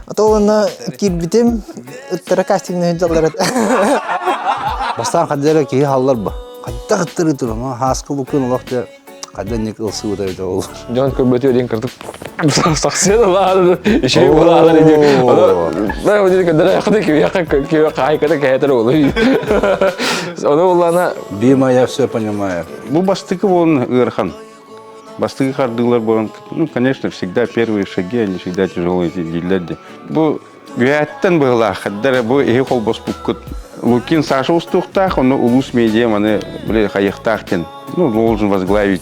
Атолана кирбитим ыттара кастингне жаллар. Бастан кадера ки халлар ба. Кадда гыттыры турма хаскы букун улакта кадда ник ылсы удай да ол. Жон көбөтө ден кыртып саксен лады. Ишей булады диде. Ана мен диде кадера кыды ки яка кайкада кайтыр ол. Оны улана Бима, я все понимаю. Бу бастыгы он Ирхан. Бастыгы кардылар болгон. Ну, конечно, всегда первые шаги, они всегда тяжелые делят. Бу вяттан была, хаддара бу эхол боспукут. Лукин Саша устухтах, он улус медиа, маны, бля, хаяхтахтен. Ну, должен возглавить.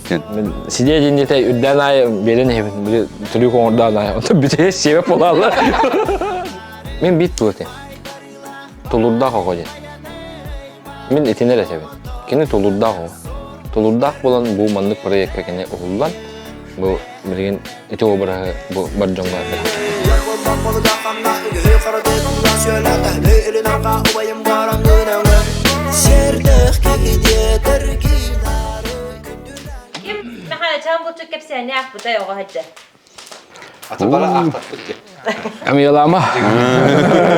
сидедин дете үдден ай берен били түлү коңурдан ай. Онда бите себеп болалы. Мен бит болотен. Тулурда кого. Мен этинер эсебин. Кини тулурда кого. Тулурда болон бу мандык проектке кене улулан. Бу билген эти обрага бу бар жоңга. Kim mahalacan bu çok hepsi ne akbuda yok hadi. Атабала ахтакты. Амилама.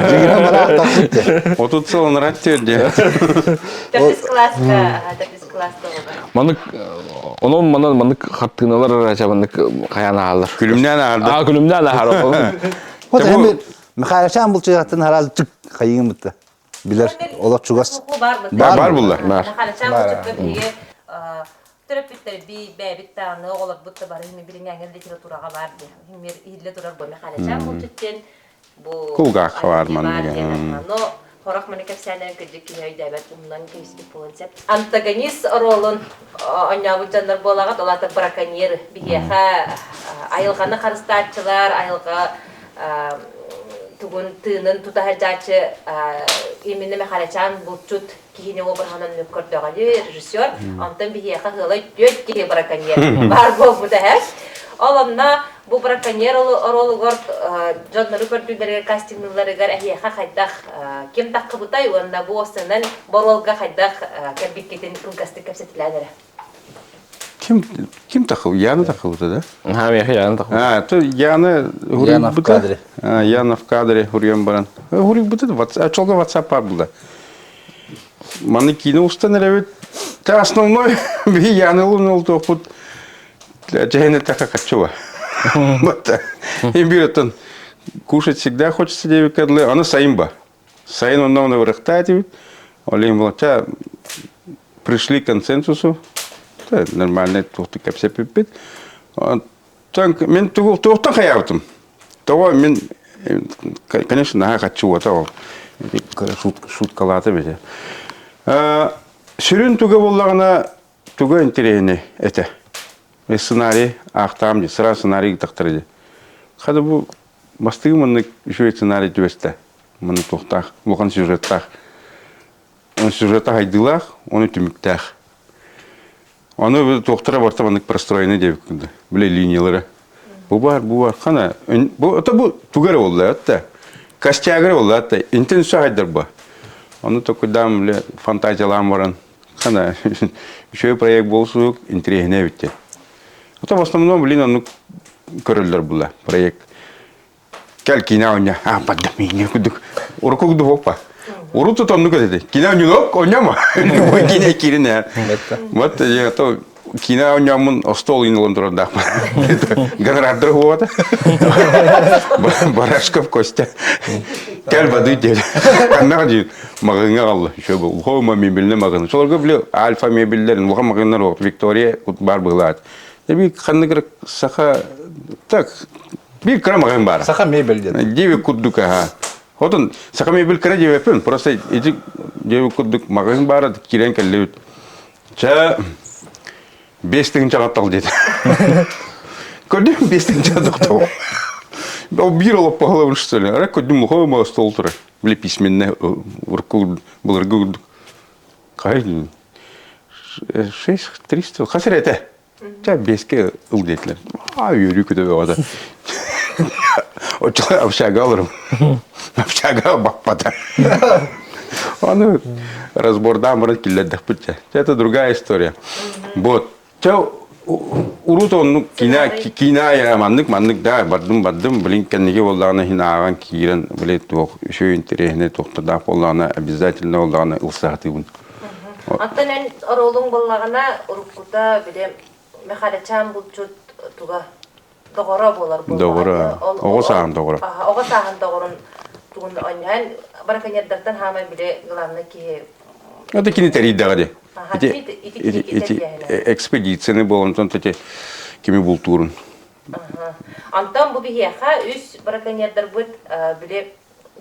Жигина бала ахтакты. Отутса он раттёде. Tapis klaska, tapis klaska olur. Мандык onun мандык хаттыналар ача мандык каяна алыр. Күлүмнән арды. Күлүмдөн алыр. Вот hem Михайловчан булчыгатын харал тик кайын битти. Билер олар чугас. Бар булар. Mahalacan bu çok bir Terapiler bir bebek tane oğlan bu da var. Şimdi birinci engel literaturaga var diye. Şimdi literatür bu mahalacan bu tütten bu. Kulga var manıga. No, horak manık efsane kecik ki devlet bundan keski konsept. Antagonist rolun oynayan canlar bolagat olar da brakonyer bir yaha ayılganı karıstatçılar ayılga tugun tığının tutahacakçı emine mahalacan bu tut kihine oberhanan nökörдөğü rejissör ondan bir yaha hıla dört ki brakonyer var bu da her. Olamna bu brakonyer rolu gort jodları gördüleri castingları gar yaha haydak kim takkı butay onda bu osandan borolga haydak kabiketin kulgastık kapsetilenler. Kim takıl? Yanı takıldı da. Ha men yayan tak. Ha, то Яна Яна в кадре. Яна в кадре Хурьям баран. Хурик бутыды, чолга WhatsApp бар булда. Маны кино устанавливает. Та основной би Яны лунул топут. Джейна така качува. Вот. И биротон кушать всегда хочется девик кадлы, она саимба. Саин он нам вырахтать. Олим была, пришли к консенсусу. Нормально, тухты капсе пипит. Мен тухта хаявтым. Того мен, конечно, нага хочу того. Шуткалаты беде. Сүрін туга боллағына туга интересне это. Сценарий ақтам де, сыра сценарий тақтырды. Қады бұл бастығы мұны үші сценарий төбесті. Мұны тухтақ, бұған сюжеттақ. Он сюжеттақ айдылақ, оны түміктақ. Оны тоқтыра барта мандык простроены деп күнді. Біле линиялары. Бұл бар. Қана, бұл тугары олды, әтті. Костягары олды, әтті. Интен үсі айдар ба. Оны тоқыдам, біле, фантазиялам баран. Қана, үші проект болсуық, интригіне бітті. В основном, блин, оны көрілдер бұла, проект. Кәл кина оня, паддам, не күдік. Ұрқы күді опа. Уруту там ну-ка деді, кина нюнок, оняма. Ой, кина киріне. Вот, я то, кина онямын стол инылын тұрады. Гонорардыр ғуады. Барашков Костя. Кәл бады деді. Қаннаға дейін, мағыңа қалды. Еще бұл, ұқауыма мебеліне мағыны. Соларға біле, альфа мебелдерін, ұға мағынлар оқты, Виктория бар бұғылады. Деби, қанны кірік сақа, так, бір кіра мағын бар. Саха мебель деді. Деби күддікі, ха. Отын, сақа мебел кіра деп әпін, просто еті деби күддік мағын бары, кирен кәлі өт. Ча, 5-тігін чағаттал деді. Көрдім 5-тігін чағаттал. Ол бір олып бағылауын шыстылы. Ара көрдім ұқауы маға стол тұры. Біле письменне бұлырғы күддік. Қай, 6-300, қасыр әті. Ча, 5-ке ұл дейтілер. Үйірі күді өғады. Очылай общага алырым. Общага бақпада. Оны разбордан бұрын келдік бітті. Это другая история. Вот. урут онну кина я маннык да бардым блин кенеге боллагына хинаган кирен биле тох шөйүн терехне токтода боллагына обязательно боллагына ылсаатыбын. Антан эн оролуң боллагына уруккута биле мехалечан булчут туга догора болар болар. Догора. Ого саган догора. Ого саган догорун тугун оньян бараканьярдартан хамай биле главный ки Это кини териддагаде. Ити Экспедицияны болонтон тете кими бултурун. Антан бу бихеха үс бараканьярдар бут биле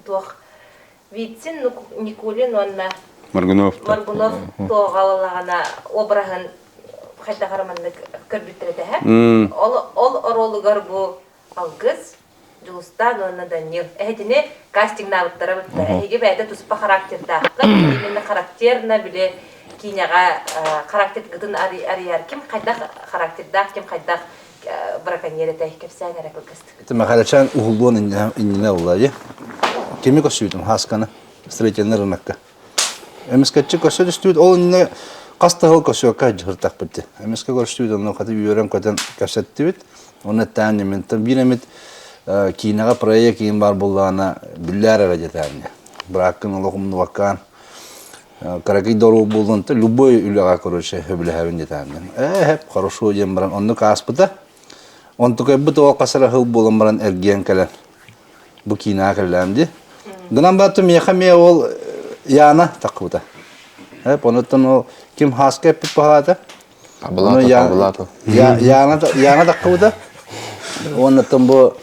тух Витсин Никулин онна Маргунов. тоғалалагана обрахын хайта қарамандык көрбүттіреді ха. Ол оролугар бу алгыз Жулстан онна Данил. Эхетине кастинг навыктары бутта. Эхеге бәйді туспа характерда. Именно характерна биле киняга характер гытын арияр. Ким хайдах характерда, ким хайдах браконьер этәй кепсән әрәк өлкәстік. Это махалачан углон инне уллайы. Кеми көсүйтім хасканы строительный рынокка. Эмискәтче көсөдүстүт ол инне кастыгыл көсөккә жыртак битти. Эмискә көрсүт оны каты үйрәм катын көсөттү бит. Оны тәне мен биремит кинага проект кийин бар буллана билләр радиотарны. Бракын логумны вакан. Караки дору булдынты любой үләгә короче хөбләһәвен дитәмен. Хәп хорошо дем баран онны каспыта. Он только бит ол касара хыл булам баран эрген калан. Бу кинага каланды. Гынан батты мехаме ол яна такута. Хәп онытын ол ким хаска пит пахата. Паблато. Яна такута. Онытын бу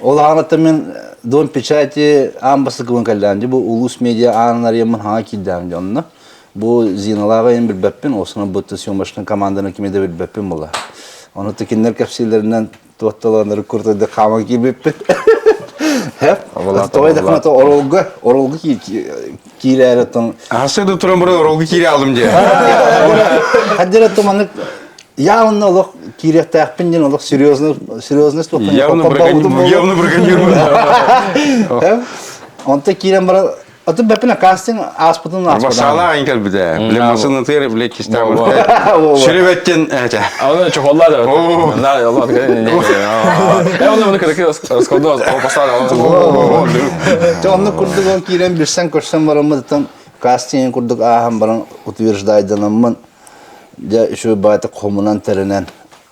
ол анаты мен дон печати амбасы гын каланды. Бу улус медиа анар ямын ха кидәм онны. Бу зиналага ен билбәппен осына бутты съемочный команданы кимеде билбәппен була. Оны текиннер капсилеринен туатталаныр куртады каман кибеппен. Хеп, той да хата оролга кирәре тон. Асыды турам бара оролга кире алдым же. Хаддера томаны явно лох кире тахпин лох серьезность топан. Явно браконьер. Хеп, он та кире бара аты бепина кастинг аспытын Масала айкал биде. Биле масаны тер биле кистам. Шеребеттен эте. Оны чоколада. Да, Allah гәне. Оны моны кадәки раскладывал, ол поставил. Онны курдук ол кирен бирсен көрсен барамы тан кастинг курдук ахам баран утверждайдынамын. Я еще бата комунан теренен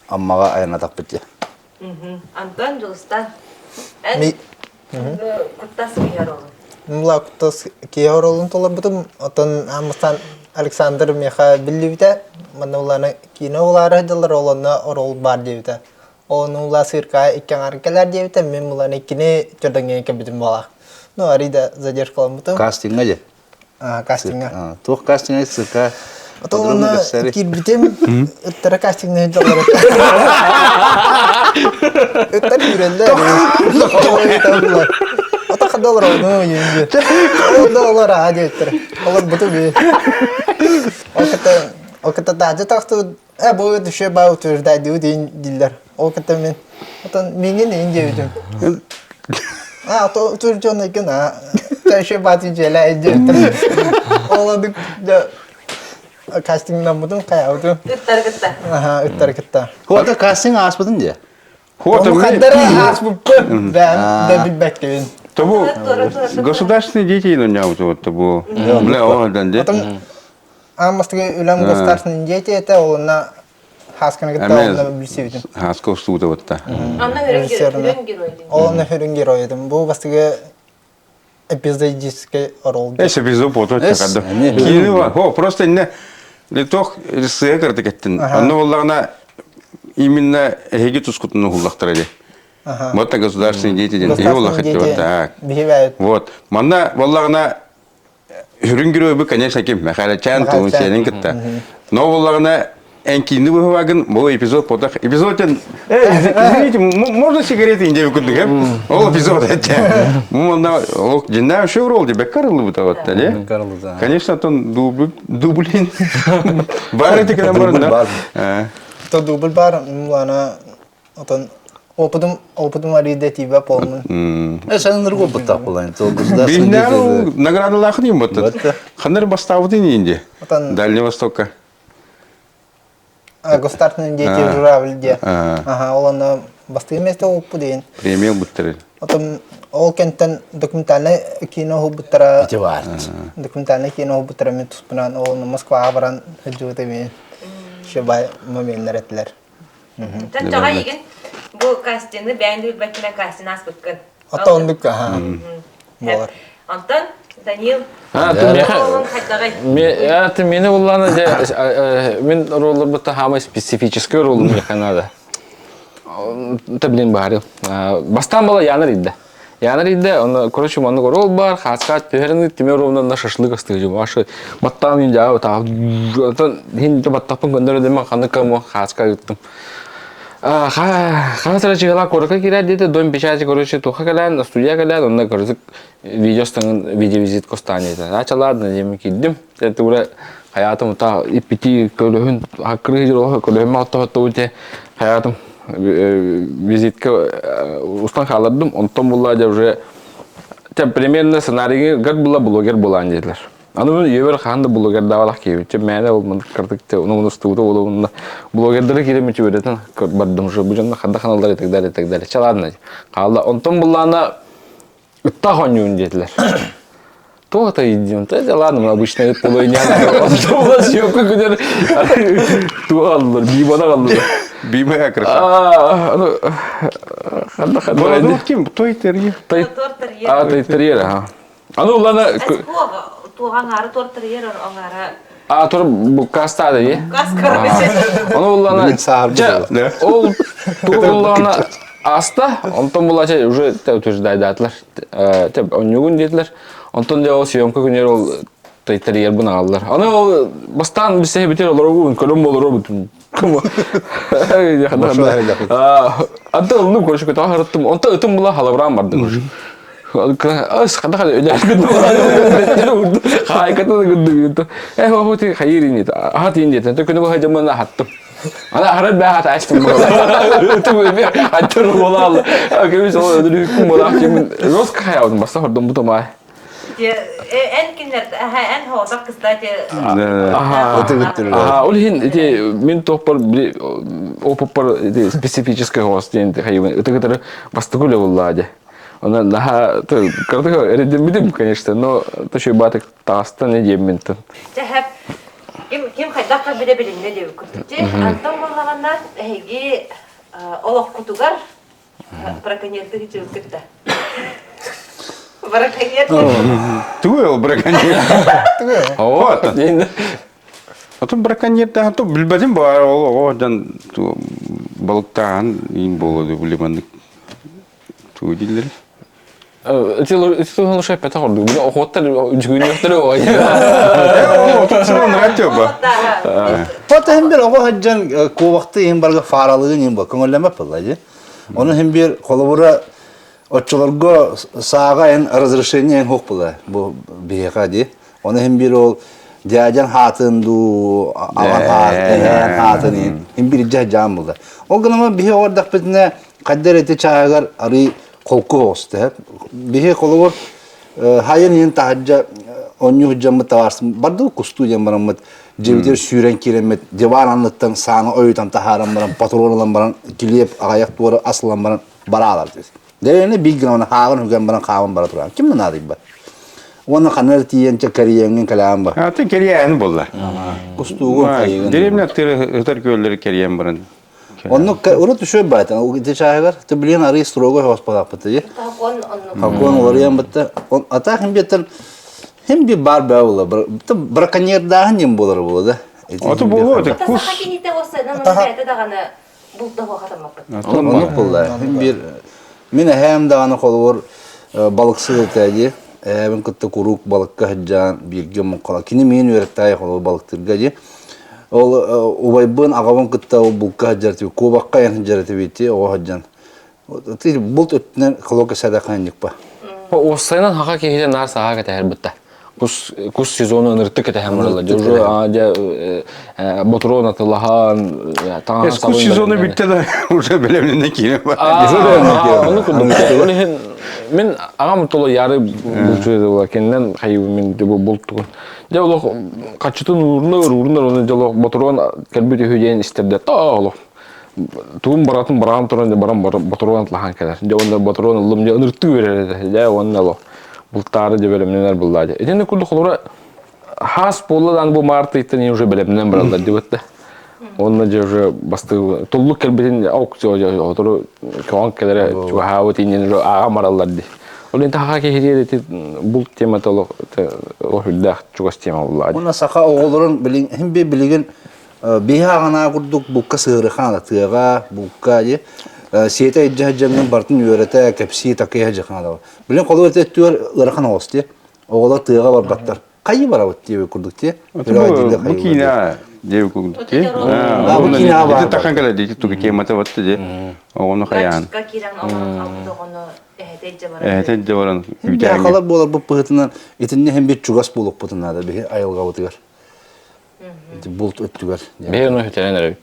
аммага айна таппытты. Антон Жулстан. Эн куттас киярол. Мула куттас кияролун толар бутум. Отон амстан Александр Меха билибите. Манууланы кинолары дилар олонна орол бар дибите. Онула сырка иккен аркалар дибите. Мен муланы кине чөдөнгө кебитим бала. Ну арида задержкалам бутум. Кастинга же. Кастинга. Тух кастинга сырка. Отона кирбитим ыттара кастингне доллар. Ыттар юренде. Ата кадалар оны юнде. Доллар адеттер. Олар буту би. Оката дажа такту бу düşe бау түрдә ди диләр. Оката мен. Отан менен инде үдем. То түрҗән икән. Тәшә баты җәлә әҗәтер. Олады да кастингнан бутун каяуду. Ыттаргытта. Ыттаргытта. Хота кастинг аспытын же. Хота мухаддара аспыппы. Да билбәткән. Тобу государственные дети ну не вот тобу. Бля, он данде. Амастыгы үләм государственный дети это олна хасканы гытта олна билсебидим. Хасков студа вот та. Анна хөрөн геройдин. Олна хөрөн геройдим. Бу бастыгы эпизодический роль. Эпизод фото чакады. Кино, просто не литох секрет кеттин. Аны оллагына именно эге тускутуну хуллактырады. Вот так государственные дети ден. И оллах это так. Вот. Манна оллагына хүрүнгүрө бу конечно кем махалачан туу сенин кытта. Но оллагына энкинди бывагын бу эпизод фото. Эпизодтен извините, можно сигареты инде күндүк, ол эпизод это. Мунда ол жинда шо ролди беккарлы бу вот да, не? Конечно, тон дублин. Бары текен барында. То дубль бар, мулана отон опытым ариде тибе полмун. Сен нурго бутак булайн. То государственный дети. Награда лахним вот. Ханер бастауды инде. Дальний Востока. государственный деятель журавль де. А. Ага, оланы бастыгы месте опу дейін. Премия буттыры. Отым ол кенттен документальный кино хубуттара. Эти варт. Документальный кино хубуттара мен туспынан олны Москваға баран хыджуыты мен. Шебай моментler ettiler. Тан жаға еген бұл кастинді бәйінді үлбәттімен кастин аспыққын. Ата ондық, ага. Болар. Антон, Данил, Олың қайдағы. Мені оланы мен роллар бұтта хамай специфический ролым яқанады. Блин бары. Бастан бала яныр идді. Яныр идді, оны, короче, манығы рол бар, қасқа төхеріні темер ровнанда шашлық астығы жем. Ашы баттан мен жағы тағы. Хен баттақпын көндірі демен қаныққа мұ қасқа үттім. Қасыра чығыла көрікі керер деді, дом печати, короче, тоқа кәлән, студия кәлән, онда көрізік видеостың видеовизит костан еді. Ачаладын, демен келдім. Тәті ұра hayatım ta ipiti kölühün hakkırı jiro kölühün hatta öte hayatım vizitke ustan kalırdım ondan bullaca уже примерно сценарийге как было блогер bulan dediler. Anı yever xanda blogger davalak ki çe mene olmadı kırdık te onu studa olunda bloggerlere kiremeçi öğreten bardım şu bu janda xanda kanallar etek çaladın. Kaldı ondan bullana ıtta honyun dediler. То-то идем. Да ладно, мы обычно это было не надо. У нас съемка где-то туаллар, бибана галлар. Бимая краса. Молодой ким? Той терьер. Той терьер, ага. А ну ладно. Туған ары тор терьер, оңары. Тур кастады, е? Каскар. Onu ладно. Ол турлана аста, онтон булача уже утверждайды атлар. Теп онюгун dediler. Ondan da o съемка günleri ol teriyel bunu aldılar. Ana o bastan bir şey biter olur o kolum olur o bütün. Hatta onu konuşup kata harıttım. Ondan ötüm bula halavram vardı konuşup. Az kadar öyle gündü. Harika da gündü. O ti hayır indi. Hat indi. Çünkü bu hacımın hattım. Ana harap ben hat açtım. Ötüm bir hattım bolalım. Kimse o ödülü hüküm bolar kimin roska hayatım basta hordum bu tamam. En kinler, en hoğdak kıstati. Ага, ульхин эти мен топор опопор эти специфический хост енді хайван. Это который бастыгуля владе. Она наха то картого редимидим, конечно, но то что батык таста не дементен. Жахап ким хайдакка биле деп күттү. Антон болгандар эги олок кутугар браконьердиги жыгытта. Браконьер. Туел браконьер. Вот. Ото браконьерда то билбедим бар о жан балыктан ин болду билемандык. Ту дилер. Это лучше пята хорду. Бу охоттар үчгүнөктөр ой. Ото сырон рачоба. Фото hem bir o haccan kovakta hem barga faralığın hem bakın ölleme pılayı. Onun hem bir kolabora Отчыларга сага en разрешение en хок була бу бияка ди. Оны hem bir ol дядян хатын ду алан хатын hem bir jam була. Ол гына бие ордак битне каддер эте чагар ари колку хосты. Бие колор хайын ен тахажа оню жамы таварсын. Барду кусту жамарамат жебдер сүйрен керемет диван анлыктан саны ойтан тахарам баран патролан баран килеп аяк туары асылан баран баралар дес. Değerli bir gün ona kahvın hüküm bana kahvın bara turan. Kim ne adı bu? Onun kanal tiyen çekeriyenin kalam var. Ha te keriyen bolla. Kustuğu kayın. Deremle tır kölleri keriyen baran. Onu onu düşüyor baytan. O gidi çaygar. Tıbliyen arı strogo hospital patıyı. Hakon oraya battı. Ata hem bir bar bağlı. Brakanyer daha nem bolar bu da. Ото боло это Кус. Хакините осы намазда даганы булда хатамак. Onu bullar. Hem bir Mine hem de ana kolor balıkçı öteci. Ben kıtta kuruk balıkka haccan bir gün kala. Kini min öğrettiği kolor balıktırgacı. Ol ubaybın ağabon kıtta o bulka haccartı. Kovakka yan haccartı biti o haccan. Tiri bult ötünen kolorka sadakan yıkpa. O sayılan haka kehide nar saha kete her bitti. Kus sezonu nırtı kete hem oralar. Jojo aja motoron atılahan. Kus sezonu bitti de уже белемне kine var. Onu kurdum. Onu Мен ағам толы яры бұлчуды кеннен қайып мен де болттығын. Же олық қачытын урындар оны же олық батыруан кәлбет өйден істерді. Та олық. Туғын баратын барағам тұран же барам батыруан тылаған кәлер. Же онда батыруан ұлым же ұныртты өрер. Же онда олық. Бұлттары же бөлімнен бұллады. Еденде күлді қолыра хас болыдан бұл марты иттен уже бөлімнен баралдар деп өтті. Онна же уже басты толлук келбетин аукцион же отуру кон келере чуахавы тинен же ага мараллар ди. Ол энте хага кехиреде бул тема толук охуддах чугас тема буллады. Уна саха оголорун билин химбе билген биха гана курдук букка сыры хана тыга букка же сета иджахжанын бартын үйрөтө кепси такыя жахана. Билен колу өтөттөр ырахана ости. Оголор тыга бар баттар. Кайы барабыт деп курдук те. Bu kina diye kurduk ki. Bu kina var. İşte takan kadar diye tuğ kıyamata battı diye. Onu kayan. Kiran onu onu ehte var. Evet, cavaran. Bir akalar bolar bu pıhıtından etinde hem bir çugas bulup pıtına da bir ayılga otugar. Bulut öttügar. Бе оны хөтелен өрөйт.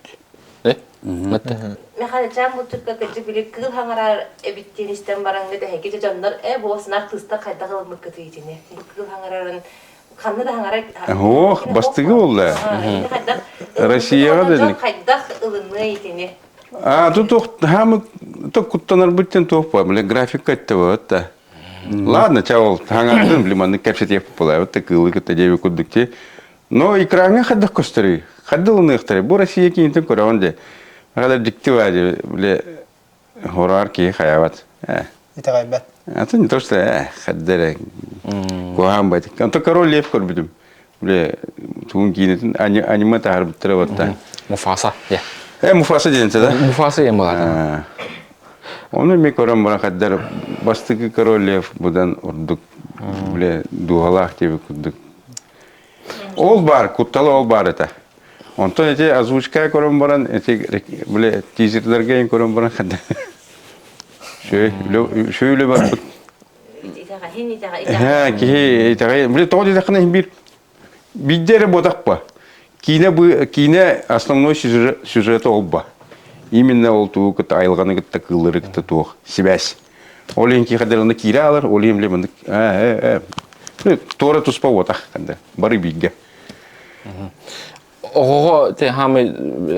Де? Мэтте. Мен хадачам бу түркө кечи били кыл хаңарар эбиттен истен бараңды да хекеже жандар босына кыста кайда кылмык кетине. Бу кыл хаңарарын канны да хаңарай. Ох, бастыгы болду. Россияга дедин. Кайда ылыны итине. Тут хамы то куттанар бүттен топа, биле график кайтты вот да. Ладно, чавол, хаңардын биле маны кепсет еп болай, вот кылы кытта жебе куддукче. Но экранга хаддак көстөрү. Хаддылыны ыктыры. Бу Россия кинтен көрөндө. Кадар диктива биле хорар ки хаябат. Ите гайбат. Это не то, что хаддере. Куам бать. Он то король лев корбидум. Биле тун кинетин аниме таарбыттыра батта. Муфаса. Я. Муфаса денсе да? Муфаса ем болатын. Onu mi koran bana kadar bastığı korol budan urduk bile duhalak gibi kurduk. Ol bar, kuttalı ol bar ete. Ondan ete azvuçkaya koran bana ete bile teaserlerge koran bana kadar. Şöyle var. Ha ki bile toğdu dakına bir dere bodak ba. Kine основной сюжет olba. Именно ол туу кыта айылганы кыта кылыры кыта туу сибәс. Оленки кадерны кире алар, олем лемны. Тора туспа отах канда. Бары бигге. Ого те хамы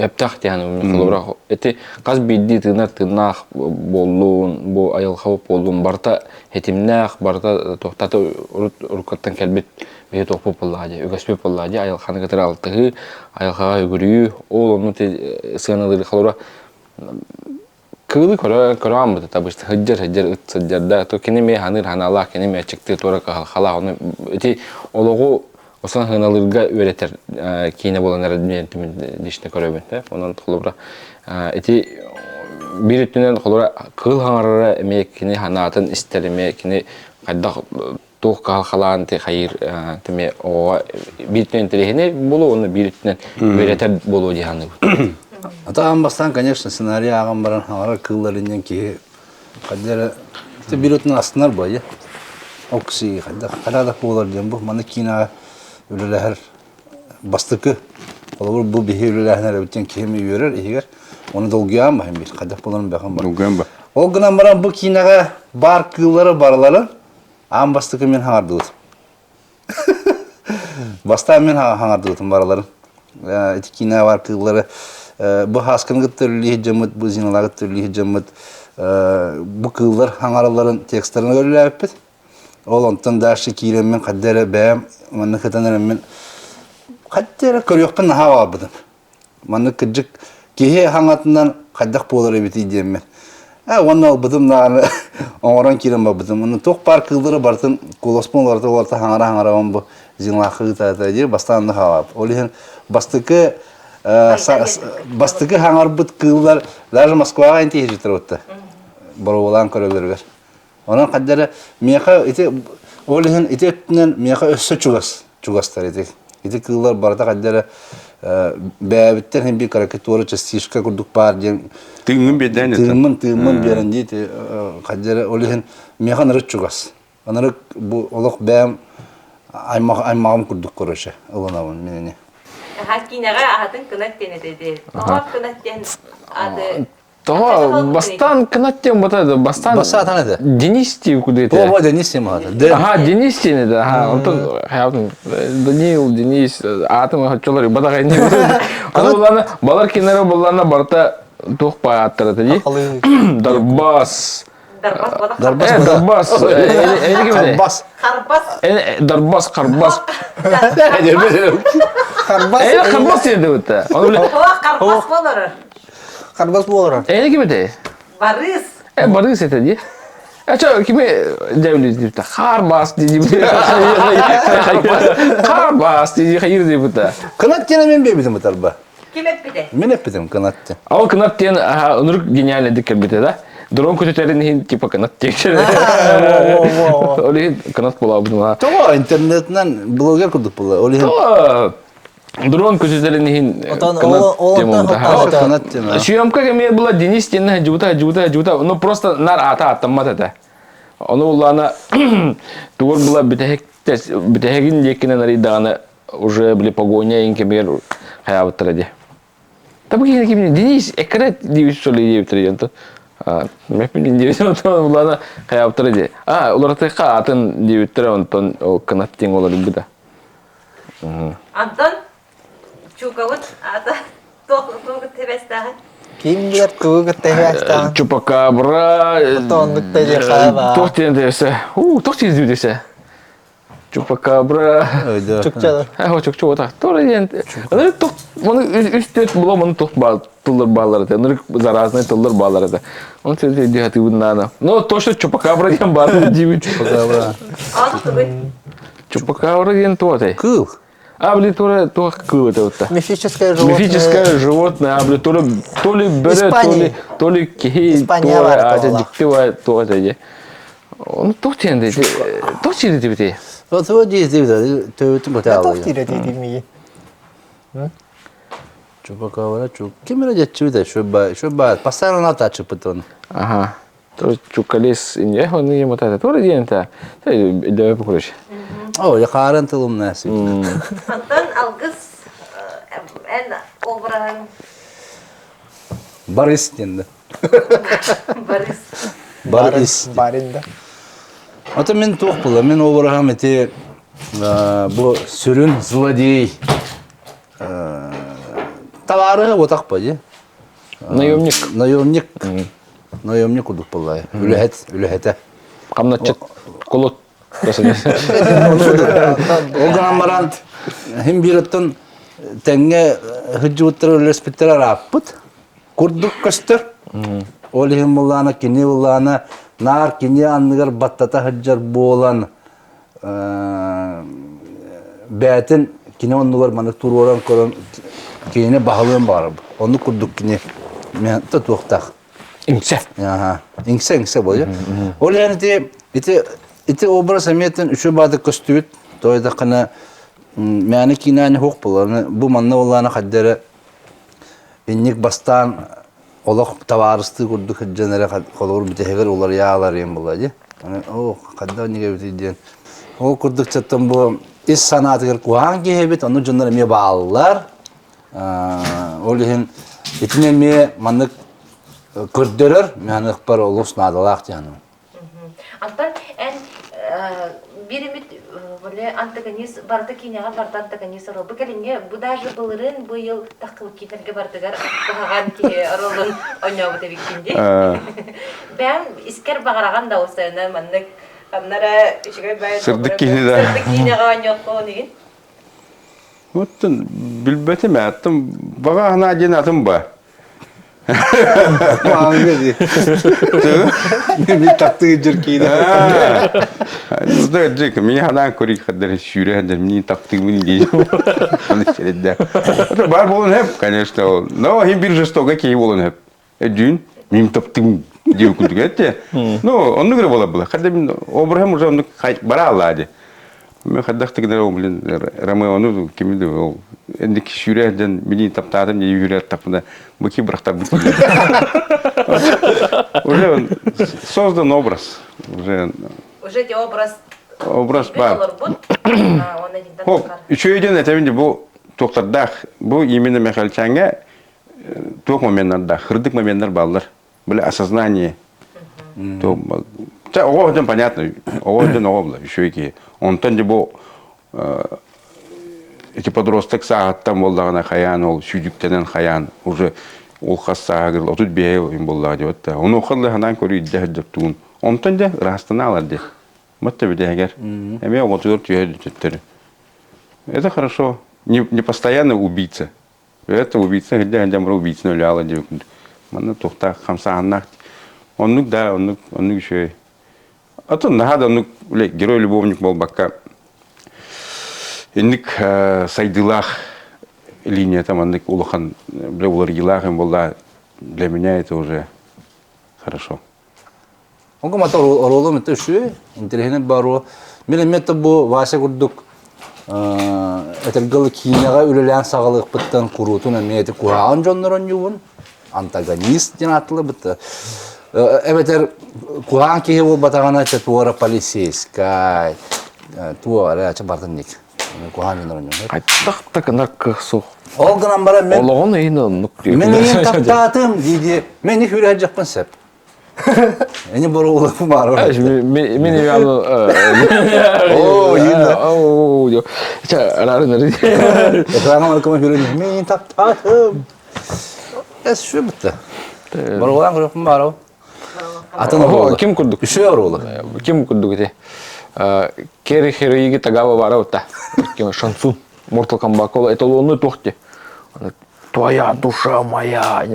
эптах тяны мисалра. Эти каз бидди тынак боллун, бу айыл хавып болдун барта хетимнах, барта тохтаты уркаттан келбет бе топуп боллади, үгөспөп боллади, айыл ханы катыр алтыгы, айыл хага үгүрүү, ол ону те сыгынады халура. Кылы көрөм бу табышты хыджар ытсыджарда то кинеме ханыр ханалах кинеме чыкты тора хала оны эти ологу осан ханалырга өретер кине боланар дүниятымын дишне көрөбүн да онун холура эти бир түнөн холура кыл хаңарара эме кине ханатын истереме кине кайда тух халан те хайыр теме о бир түнөн терехне болу оны бир түнөн өретер болу диханы. Атам бастан, конечно, сценарий ағам баран хаңара кылларынен ки кадер биротун астынар бай. Окси кадак болар дем бу. Маны кина үлеләһәр бастыкы. Олар бу бихи үлеләһнәр өтен кеме йөрер егер. Оны долгыям бай бир кадак боларын бакан бар. Долгыям ба. Ол гынан баран бу кинага бар кыллары барлары ам бастыкы мен хаңардылып. Баста мен хаңардылып барлары. Эти кина бар кыллары bu haskın türlü cemmet, bu zinalar türlü cemmet, bu kıllar hangarların tekstlerini görülebilir. Olantan dersi kiremin kaddere beyam, manı katanırım kaddere körüyokpen hava buldum. Manı kıcık kihe hangatından kaddak boğları bitiyeceğim ben. Onu buldum da oran kirem buldum. Onu çok par kılları bartın kolosmon vardı orta hangara bu zinalar kıtaydı. Bastanda hava. Olihin bastıkı бастыгы хаңар бут кыллар даже Москвага инте жетер отты. Боролан көрөлөргөр. Онан каддары меха ите олихин итеттен меха өссө чугастар ите. Ите кыллар барда каддары бәбиттен hem bir karikatüra частичка курдук бар ден. Тыгын беден. Тыгын берен дите каддары олихин меха нырык чугас. Анырык бу олох бәм аймагым курдук көрөшө. Уланабын менене. Hakinaga ahadın kınat dene dedi. Ama kınat den adı Того бастан канаттен батады, бастан. Баса таныды. Денис тип кудете. О, Денис сем аты. Ага, Денис тени да. Ага, онтон хаятын Даниил, Денис, атым хачолар бадагай не. Аларны балар кинере булларна барта тух паяттырды ди. Дарбас. Дарбас. Эне кеме? Бас. Карбас. Дарбас. Карбас. Карбас dedi бутта. Onu bile. Карбас болар. Карбас болар. Эне кеме de? Барыс. Barış etedi. Aço kime devlet dedi. Karbas dedi. Karbas dedi. Hayır dedi butта. Kanat gene men bebidim tarba. Kim hep bir de? Men epidim kanat. Ал канат тен онур гениально дикер бите да. Дрон көтөтерин типа канат текшер. Оли канат була бу. Того интернеттен блогер кудуп була. Оли Дрон көтөтерин Отан канат тема да. канат тема. Съемка ме была Денис тен жута. Ну просто нар ата аттамат это. Оны улана тур була битегин лекине нари дана уже были погоня инкемер хаябтраде. Tabii ki Deniz ekran diye söyleyip Mepin diye söylüyorlar hayatları diye. Onlar da katın diye ondan o kanatın olur bu da. Anton Çukavut ata toh tebesta. Kim bilir tuğ tehvestan. Chupacabra. Tonluk tecrübe. Tohtin dese. Tohtin diyor dese. Chupacabra. Çukçalar. Ha, çok da. Doğru yani. Onlar tok, bunu üst bulamın tok tıllar bağları da. Onlar zarazlı tıllar bağları da. Onun için diyor hadi bundan. No, точно chupacabra diyen bağlı diyor chupacabra. Aldı tabii. Chupacabra diyen toate. Кыл. Блин, то кыл это вот. Мифическое животное. Мифическое животное, блин, то ли берет, то ли кей, то диктивает, то это. Он то тенде, то чили тебе. Вот вот здесь ты Я тох тире dediğimi. Чупакабра, Кем ради чуда, чтобы постоянно натачу потом. Ага. То чукалес инья, он не ему это. То ради-то. Давай покуришь. О, я харан тылым наси. Anton algız en obran Борис денди. Barış. Борис. Barında. Ата мен тоқ була, мен обрахам эти bu сүрүн злодей. Товары вот так поди. Наемник. Наемник удуп була. Үлехете. Камнатчык. Колот. Олган маран хим биреттен тенге хыджуттар өлеспиттер араппыт. Курдук кастер. Оли хим булана кини булана нар кини анныгар баттата хыджар болан бәтин кини оннугар маны туроран корон кини бахалын бар. Onu курдук кини мен тотуктак. Инсе. Ага. Инсе боя. Оли yani ити образ эметін үші бады көстүбіт, тойда қана мәні кинаны хоқ боларны, бұл манна оланы қаддары иннек бастан олақ таварысты көрді қаджанары қолығыр бітегер олар яғалар ем болады. О, қадда неге бітейден. Ол көрдік чаттан бұл іс санатығыр қуған кейбет, оны жонлар ме бағалылар. Ол ехін етінен ме маннық көрдерір, мәні ұқпар олық сынадылақ жаным. Anton en биремит böyle antagonist barda киняга барда antagonist рол. Bu kelinge bu даже булырын bu yıl takılıp giderge bardagar bağan ki rolun oynağı bu bikindi. Ben isker bağıragan da olsaydı manlık onlara işe bay. Sırdık киняга oynağı konuğun. Оттон билбетим аттым бага хана ден атым ба. Маңгы. Мен тактыгы жүркейді. Да, джек, мен хадан кори хаддар шүре хаддар мен тактыгы мен дейм. Аны келеді. Это бар болон хеп, конечно. Но хим бир жестоко кей болон хеп. Жүн мен тактыгым деп күдүгетте. Ну, онны кыра бола була. Хадда мен обрахам уже онны бара алады. Мен хаддактыгы да блин Ромеону кимди ол. Эндик шүрәдән мини таптадым, не юрәт тапында. Буки брахтап бит. Уже он создан образ. Уже эти образ бар. Хоп, еще один это бу тоқтардах. Бу именно Михалчанга Туох моменттарда, хырдык моменттар баллар. Бля, осознание. То, ого, понятно. Ого, ого, еще и онтон же бо эти подросток сағаттан болдағына хаян, ол сүйдіктенен хаян, уже ол қассағыр, отут бейел им болдағы деп отта. Оны оқылды ханан көрі идде хәддеп туын. Онтон же растана алар де. Мытта біде әгер. Әме оңытылыр түйеді жеттері. Это хорошо. Не постоянно убийца. Это убийца, где мра убийца нуляла деп. Мана тухта хамсағаннақ. Оннук да, оннук еще. А то нагада оннук герой-любовник бол бакка. Инник сайдылах линия там анник улахан бля улар елах им была. Для меня это уже хорошо. Онго мата оролу мете шуе, интерхене бару. Мен мете бу вася курдук этергыл кинега үлелән сагалык биттен курутун эмети кураан жоннорон юбун. Антагонист динатылы битте. Эбетер кураан кие бу батагана туара полицейская. Туара чабартынник. Кураан жоннорон юбун. Кайттак нарк сух. Ол гынан бара мен. Ологон эйне нук. Мен эйин таптатым диди. Мен их үрәт жакпын сеп. Эне борулы бар. Мен явно. О, йында. О, yo. Рарыныр. Экраны алкыма хүрән. Мен таптатым. Эс шу битте. Борулан көрөм бар. Атын О, ким курдук? Үчө орулы. Ким курдук те? Кери хероиги тагава бара ута. Ким шансун. Мортал Комбакова, это лунный тухти. Твоя душа моя.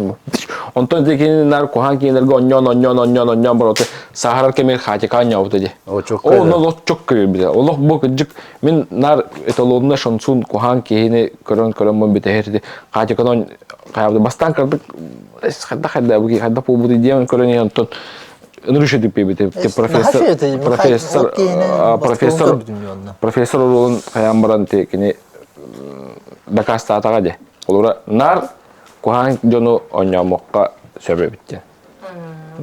Он то декин нар кухан кинер го оньон бороте. Сахарар кемер хати каня утеди. О, чок. О, но лох чок кебиде. Олох бок жик мен нар это лунный шансун кухан кине көрөн мон битехерди. Хати канон каябды бастан кырдык. Хадда буги хадда побуди диен көрөн янтон. Нұрышы деп бейбеті, профессор олын қаян баран текіне дакаста атаға де. Олыра нар кухан жону онямоққа сөбе біттен.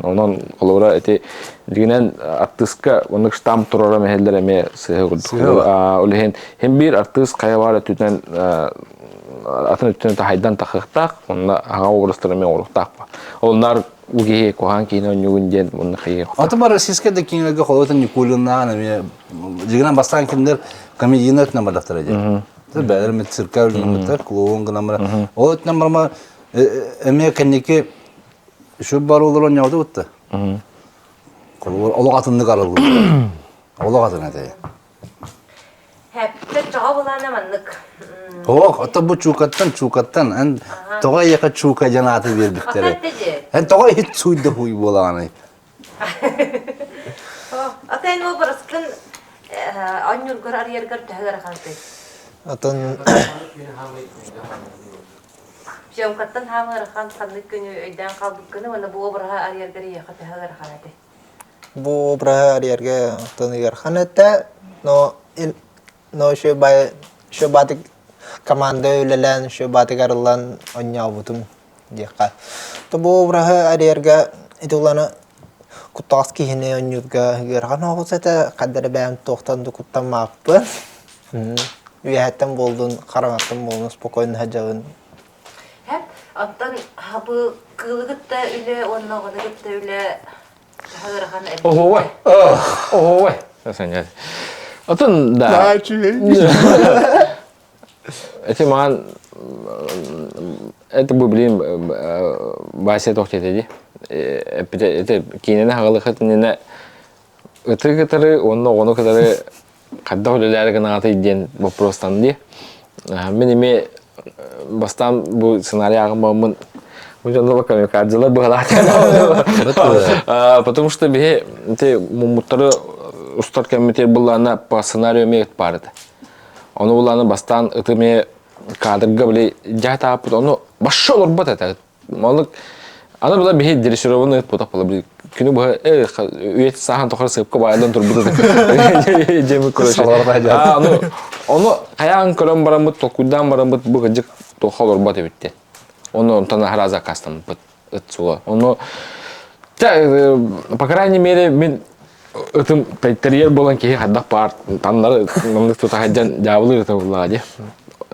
Онан олыра әте дегенен артыска, оның штам тұрара мәхелдер әме сығы күрдік. Олыхен, hem bir артыс қая бар әтүтен атын өттен хайдан тақықтақ, онына аға оғырыстырымен оғырықтақ ба. Олар угие кухан кино нюгунден мунна хие. Аты бар российская декинеге холотан Никулина, нами дигнан бастан киндер комедийнат намадактар эди. Бәдер мет цирка үлмөттөр, клоун гынамра. Ол намарма эме кенеке шу бар олор оңяуды бутты. Олог атынды каралды. Олог атына да. Хәпте чаға болана маннык. Ох, ата бу чукаттан, ан тога яка чука жанаты бербиктер. Ан тога хит суйда хуй болаганы. Атайын ол бараскын аннюргар арьергар тәгәр ханты. Атын Жөмкаттан хамыр хан ханнык көне өйдән калдык көне мына бу обрага арьергар яка тәгәр ханаты. бу обрага арьерге тонигар ханетте, но şu batık команда үлелен, şu batık arılan oynayal butum diyeka. To bu obraha ariyerga idolana kuttağız kihine oynayudga gergan oğuz ete kaddere beğen tohtandı kuttanmaqpı. Üyehetten boldun, karanattan boldun, spokoyun hacağın. Hep attan bu kılıgıtta üle, onnağınıgıtta üle tәгәр ханы. Ой. Ой. Sen Атын да. Это ман это бы блин Вася тохтеди. Это кинене хагалыхытыне ыты кытыры оны кытыры кадда хөлеләре гына аты ден вопростан ди. Мен эме бастан бу сценарий агымын Мужчина локами кадзела была. Потому что бе те мумуттары устат комитет была на по сценарию меет парты. Он была на бастан это ме кадрга были жата потом башол работа это. Малык она была бе дирижированная потом была кино бы уйти сахан тохар сыпка байдан турбуды. Жеми короче. Ну оно аян көрөм барамыт толкудан барамыт бу гыжык тохал работа битти. Он тана хараза кастам отцула. Он по крайней мере мен этим интерьер болан ки хадда парт таннар намдык тута хаджан жабылыр это булади.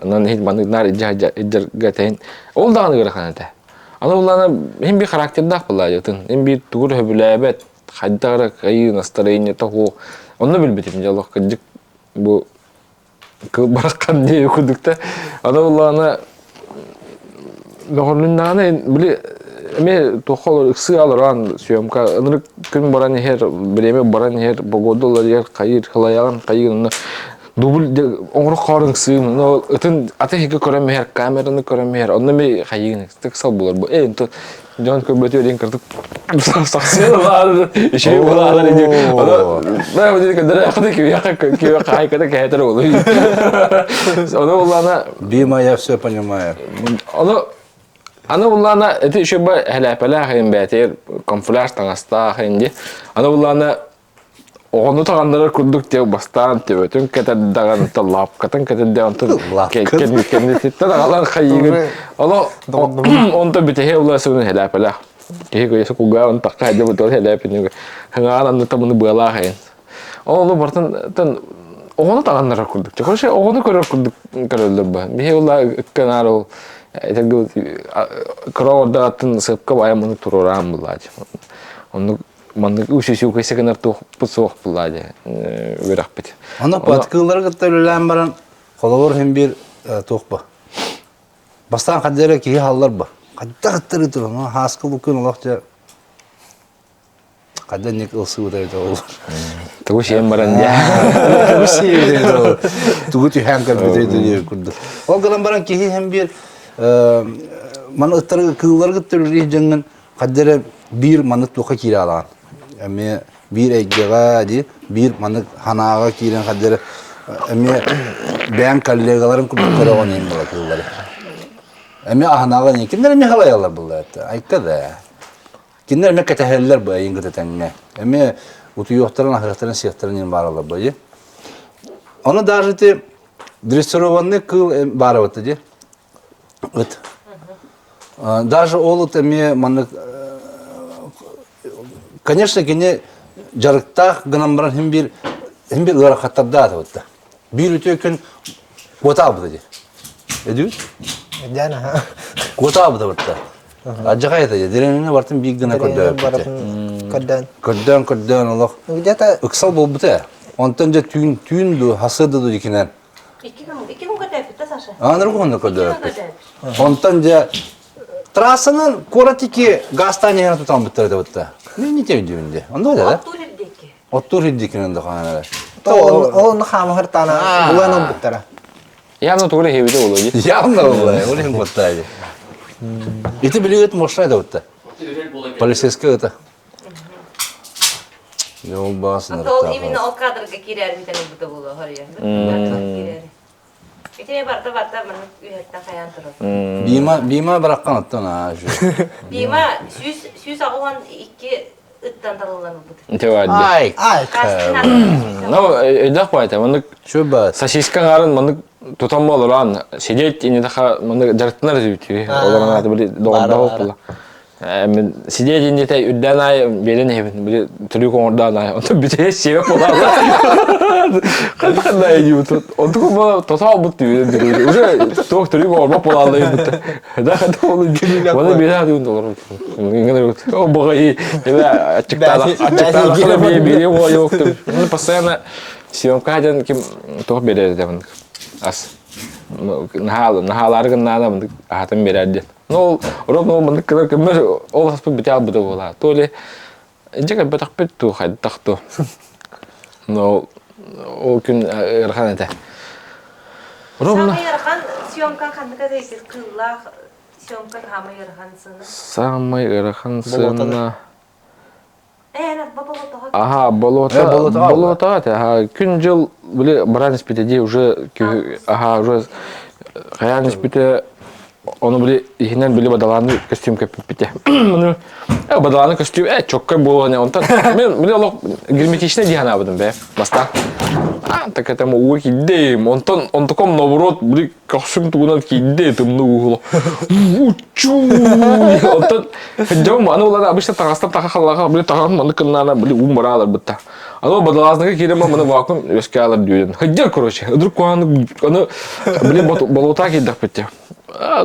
Анан хит мандык нар иджа иджар гатен. Ол дагы гыраханта. Аны уланы hem bir karakterdak bulayatın. Hem bir tuğur höbüläbet. Haydara kayı настроение того. Onu bilmedim dialog kıcık bu kıl bırakan diye okudukta. Ana ulana Doğruluğundan bile me toxol ısı alıran söymka ınırık gün baran her bileme baran her bogodolar yer kayır kılayan kayırını dubul onru qarın sığın no ıtın ata hege körem her kameranı körem her onu me kayın tıksal bulur bu ento John köbötü den kırtık saksıya var şey bular diye ben bu dedik de akıdı ki ya ki kay kada kaytar oluyor onu ulana Бима, я все понимаю. onu Ana ullana eti şöyle helepela hem beter kamuflaj tangasta hindi. Ana ullana onu taganlara kurduk diye bastan diye bütün kadar dagan talap katan kadar de antı kendi titta dagalan kayıgın. Ana onda bitehe ulasını helepela. Ki koysa kuga on takka de betul helepini. Hangan anda tamını bala hayin. Onu bartan onu taganlara kurduk. Çünkü şey onu kurduk karıldı bu. Bir ulla kanaro Itu kalau ada atan sepka bayar mana tururan belajar. Onu mana usus kaysa kenar tuh pusuh belajar berak pet. Ana patkıları gıtırılan baran kolor hem bir toqba. Bastan kadere ki hallar ba. Kadda gıtırı durun. Haskıl ukun Allahça. Kadda nek ılsı da olur. Tuh sih yang baran dia. Tuğ şey de olur. Tuğ tü hankar bir de diyor kurdu. O galan baran ki hem bir mana ıtırı kılları gıtırı jangan kadere bir manık toqa kiralan. Ama bir eggega di bir manık hanaga kiran kadere ama ben kollegalarım kurtları oynayın bu kılları. Ama hanaga ne kimler mi halayalar bunlar da. Ay kada. Kimler mi kateheller bu ayın gıtatanga. Ama utu yoxtaran ahirataran siyahtaran baralar bu. Onu даже дрессированный кыл бараватı di. Вот. Даже олут эме маны конечно гене жарыктах гынамбаран hem bir ырахаттарда да вот. Bir өтөкүн готабы ди. Эдү? Jana. Готабы да вот. Ажагай да деренене бартын биг гына көдө. Көдөн Аллах. Где-то Ыксал болбута. Онтан же түйүндү хасыды дикенен. İki gün kadar bitti Sasha. Аныр кону көдө. İki gün kadar. Онтан же трассанын коратики гастанияны тутам биттирди вот. Не те дүйүндү. Ондой да. Turideki. Оттур иддикенен да каналар. onu hamır tana bulanın bittara. Явно тугры хевиде болуyor. Явно было, олен готтайды. Это билет мошай да вот. Полицейский это. Yol basın. Tol imine o kadar girer bir tane bu da bulu harya. Girer. Bir tane barda bana üyetten kayan taraf. Bima bırakkan attın ha şu. Bima süs ağılan iki ıttan dalılan bu. Tevaddi. Ay. No, edak bayta. Onu Şu bas. сосиска арын маны тутам болуран сидеть ине таха маны жартынар зүтү олар аты били догорда болла мен сидеть ине тай үддән ай белен хебин били түрүк ордан ай онда бите себеп болала кандай ют онда ко тосал бут дүйү уже ток түрүк орба болала бут да хата болу маны бира дүйүн доллар ингенер о богай эла ачыктала бери оёкту постоянно съемка жан ким тох береді демін ас нахалары гыннада мындык ахатын береді но ровно мындык кыра кемер ол аспы бите албыды бола толе жека бетак бет ту хайды такту но ол күн ырхан эте ровно Самый ярхан съемка кандыка дейсиз кылла съемка самый ярхан сыны. самый ырхан сына Бабалотага. Ага, болото, ага, күн жыл биле баран испитеде уже уже каян испите onu биле ихинен биле бадаланы костюм кепип бите. Муну бадаланы костюм чокка болгон онтан мен биле олок герметичный дигана бадым бе. Баста. Так это мы уйди, онтон онтоком наоборот биле костюм тугунан киде тымны угло. Учу. Онтон жом аны улар обычно тагастап тахаллага биле таган маны кыннана биле умбаралар битта. Аны бадалазныга киреме маны вакуум өскө алып дүйдүн. Хыджа короче, вдруг аны биле болота кидип битти.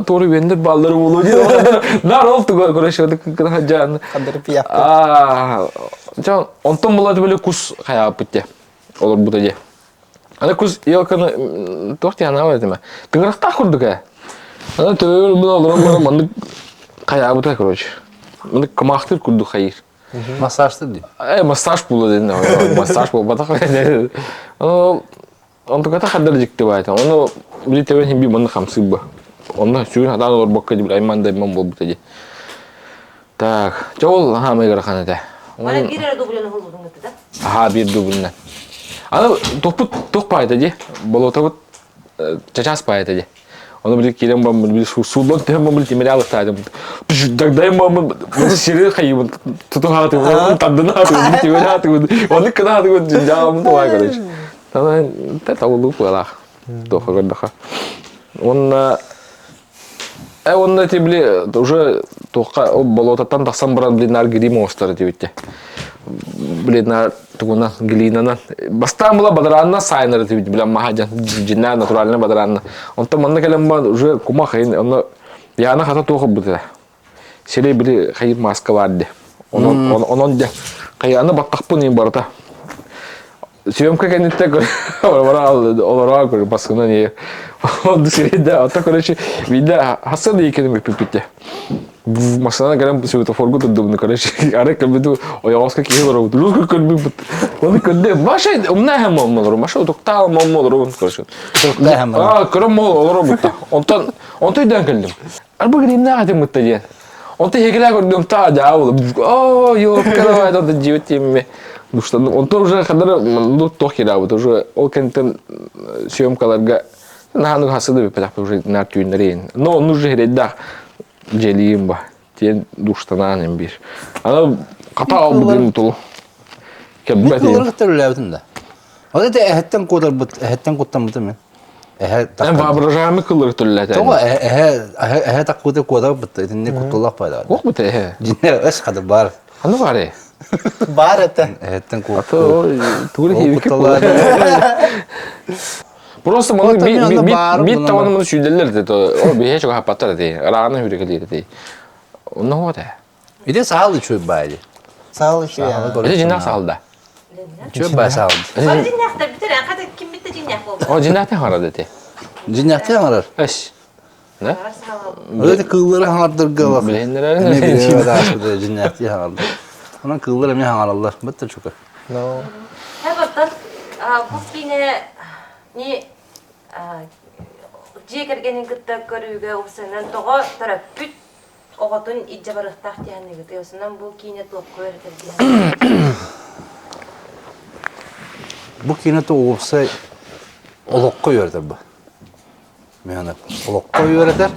Тору бендер балдары болу дейді. Нар олты көріші жаны. Қадыр пияқ. Жан, онтон болады бөлі күз қая бұтте. Олар бұта де. Ана күз елканы тоқты яна бар етіме. Тыңырақта құрдық ә. Ана төр бұл олар бара мандық қая бұта, короче. Мандық қымақтыр құрдық қайыр. Массажтыр дейді. Массаж болу дедін. Массаж болу бата қайыр. Онты қата қадыр жікті байды. Оны білі тәуен хембі мандық қамсыз ба. Онда сүйін адан олар баққа деп аймандай ман бол бұта де. Так, жауыл хамай қарақан әді. Ана бир ара дублені ғылудың өтті да? Ага, бир дублінен. Ана тоқ пайда де. Бұл отағыт чачас пайда де. Оны білі келем бам, білі суылдан тем бам, білі темелі алықтайды. Дағдайым бам, бұны сері қайымын. Тұтың хаты, тандыны хаты, білі темелі хаты. Оны кіна хаты, жағамын тоғай көреш. Тауылу бұлақ. Тоқа көрдіға. Онда те білі, уже тоққа болотаттан тақсан бұран білі нар грим оғыстары дебетте. Білі нар тұғынан, глинанан. Бастан бұла бадаранына сайнары дебетте, білі мағаджан, жинна натуралына бадаранына. Онда манна кәлем ба уже кума қайын, онда яна қата тоқы бұды. Селей білі қайыр маска барды. Онын де қайаны баттақпын ең барыта. Съемка кәнетте оларға көрі басқынан ие. Онды серейді, ата көріші виде хасады екенім өпіппетте. Масана кәрім светофоргу тұддымны көріші. Ары көлбеді ояғасқа кейі олар өтті. Лұзғы көлбі бұд. Оны көлді, маша ұмна әм олар, маша ұтықта алым олар өтті көріші. Тұқта әм олар. Көрім олар бұдта. Онтан үйден көлдім. Арбы көлемне ағатым бұдта ден. Онта хекелі көрдім та жауылы. О, йоқ, кәрі онта живет емеме. Он уже когда ну тохи работа уже ол кентен съемкаларга нахану хасыды бепелап уже на тюнерин. Но он уже реда желимба. Тен душтананын бир. Ана ката бүгүн тул. Кеббет. Олар тәрләбетин да. Ода да әһәттән кодыр бут, әһәттән куттан бут мен. Эн воображаемый кылыр төлләтә. Тоға әһә тақуды кода бут, не куттулак пайда. Ох бут әһә. Динер эш кады бар. Аны бар. Бар это. Әһәттән Ато тугы хевик. Просто маны бит таваны маны шүделләр дә. О бие чөга хапаттар дә. Раганы хүрегеләр дә. Оны вот. Иде саалы чөй байды. Сал еще я. Эде жинак салда. Чөй бай саалы. Ана жинақта бітір, қада кім бітті жинақ болды? О жинактан харады дә. Жиннәктә аңарар. Эш. Не? Ода кыллары аңардырга вак. Билендер. Не биле дашты жиннәктә аңарды. Ана кыллары мен аңаралар. Битте чөкөр. Ну. Хәбаттан бұл кейіне не жекергенін күтті көріуге ұқсынан тоға тарап бүт оғатын иджа барықтақ дияны күті. Осынан бұл кейіне тоқ көрітір дияны. Бу киното опсай олоққа үйретер бу. Мен олоққа үйретер.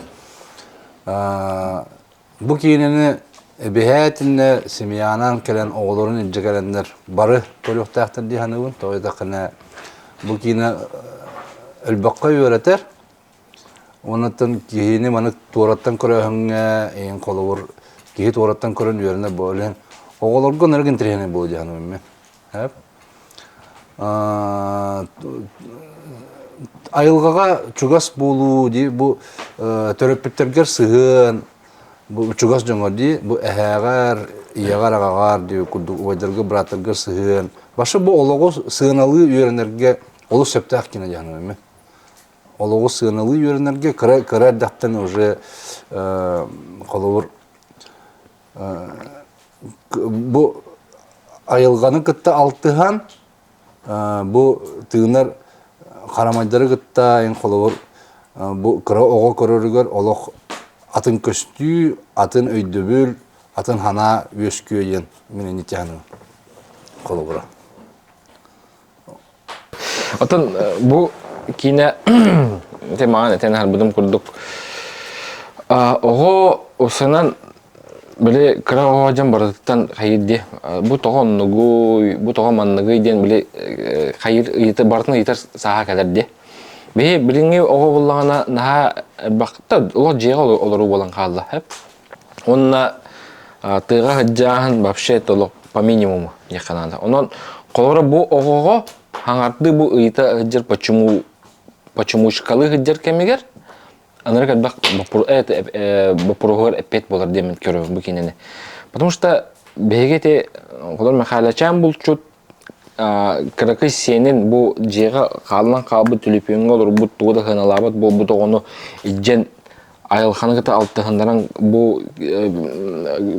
Бу кинени бехәтинне семьянан келен оғлорун иджа келендер бары толуқтақтар дияны тойда қына бу кине өлбаққа үйретер. Онаттан кейini маны туараттан көрөһүнгө эң колур кейи туараттан көрөн үйөрүнө болен оголорго нерген трени болу жаным мен. Хеп. Айылгага чугас болуу ди бу төрөппүттергер сыгын бу чугас жоңор ди бу эхагар иягар агагар ди курду ойдерге братыргер сыгын. Башы бу олого сыгыналы үйөрүнөргө олу септак кине жаным мен. Олығы сығынылы үйерінерге кірер дақтан уже қолуыр бұ айылғаны күтті алтыған бұ тығынар қарамайдары күтті ең қолуыр бұ кірі оға көрірігер олық атын көстүй, атын өйдөбіл, атын хана өскөйен менен етяны қолуыра. Атын бұ Кина теманы тенар будем курдук. Ого осынан биле кра оожан бардыктан хайырди. Бу тогон нугу, бу тогон манныгы ден биле хайыр ите бартын итер саха кадерди. Бе билинге ого буллагана на бакта уло жега олору болан калды. Хеп. Онна тыга хаджахан вообще толок по минимуму яканада. Онон колора бу огого хаңарды бу ыйта ыджыр почему шкалы гыджер кемигер Анары кадбак бапургар эппет болар демен көрөм бу кинени. Потому что бегете колор махалачан булчут кыракы сенин бу жега калынан кабы түлүпүнгө олор бу тууда ханалабат бу тогону иджен айылханыгыта алтыхандаран бу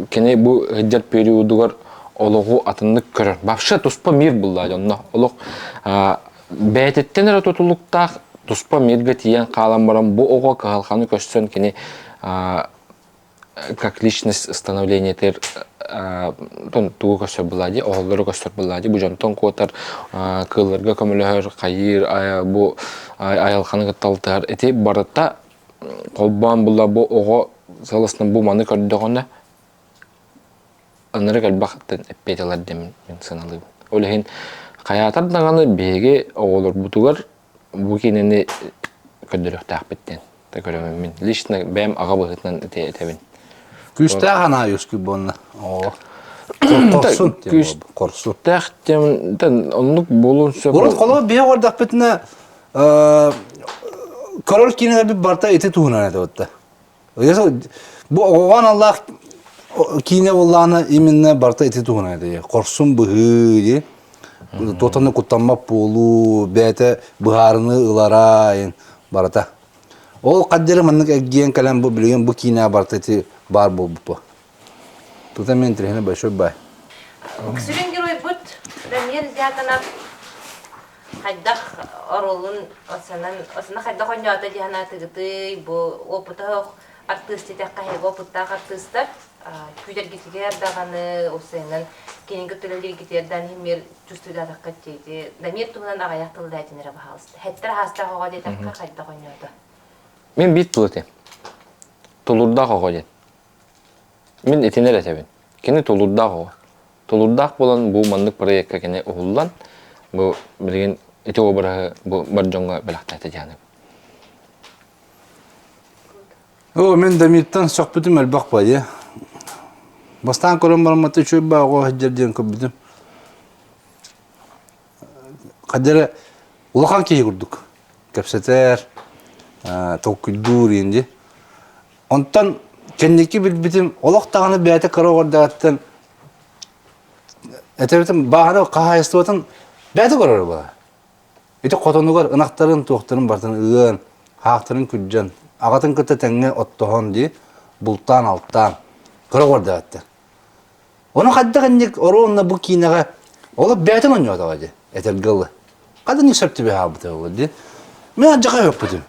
кене бу хыджат периодугар ологу атыннык көрөр. Бапша туспа мир булла онно. Олог бәйтеттен эре тутулуктак туспа мирге тиян калан барам бу ого калханы көчсөн кене как личность становления тер тон тугу көсөр булади, оголдору көсөр булади, бу жонтон котар кылырга көмөлөр, кайыр бу айылханы талтар эти баратта колбан була бу ого саласынан бу маны көрдөгөнө аныры калбактан эппетелер демен саналып. Олехин каятар даганы беге оголор бутугар бу кинени көдөрөк тахпеттен. Та көрөм мен лично бем ага быгытнан этебин. Күстә гана юскү бонна. О. Корсун. Тахтем онлук болунса. Урут коло бие гордак бетне корол кине би барта эти тугуна да отта. Бу оган Аллах кине болланы именно барта эти тугуна да. Корсун быгы. Тотаны куттанмап болу, бәте быгарыны ыларайын барата. Ол каддері маннык эгген калам бу билген бу кине барта эти бар болбу. Тута мен трехне большой бай. Ксүрен герой бут, дамир дятанап хайдах оролун осана хайдах оньята дихана тыгыты бу опыта артистетек кайга опытта артисттар күдер гитигер даганы осенен кенинге төлөлөр гитерден химер чувствуйдатак каттейди. Дамир тугунан агаяк тылдайтынера бахалысты. Хеттер хаста хога детакка хайдах оньята. Мен бит булыты. Тулурда хога. Мен этинер этебин. Кене тулурда хога. Тулурдак болан бу мандык проектка кене уллан бу билген эти обрага бу баржонга белактайты жаны. О, мен Дамиртан сөхбүтүм элбак бай. Бастан көрөм барматы чөй багы хәҗәрдән көбүдүм. Кадәре улахан кие күрдүк. Кепсетер, токүдүр инде. Онтан кендеки билбитим олак таганы бәйте карагырдаттан этебитим баганы кахайстыбатын бәйте көрөр бала. Эти котонугар ынактарын токтарын бартын ыгын, хактарын күджан, агатын кытта теңге оттохон ди, бултан алттан карагырдаттан. Оны каддагандык оронна бу кинага олап бәйтен оньода ди, этергылы. Кады не сөртү бе хабыты ди. Мен ажака өппүдүм.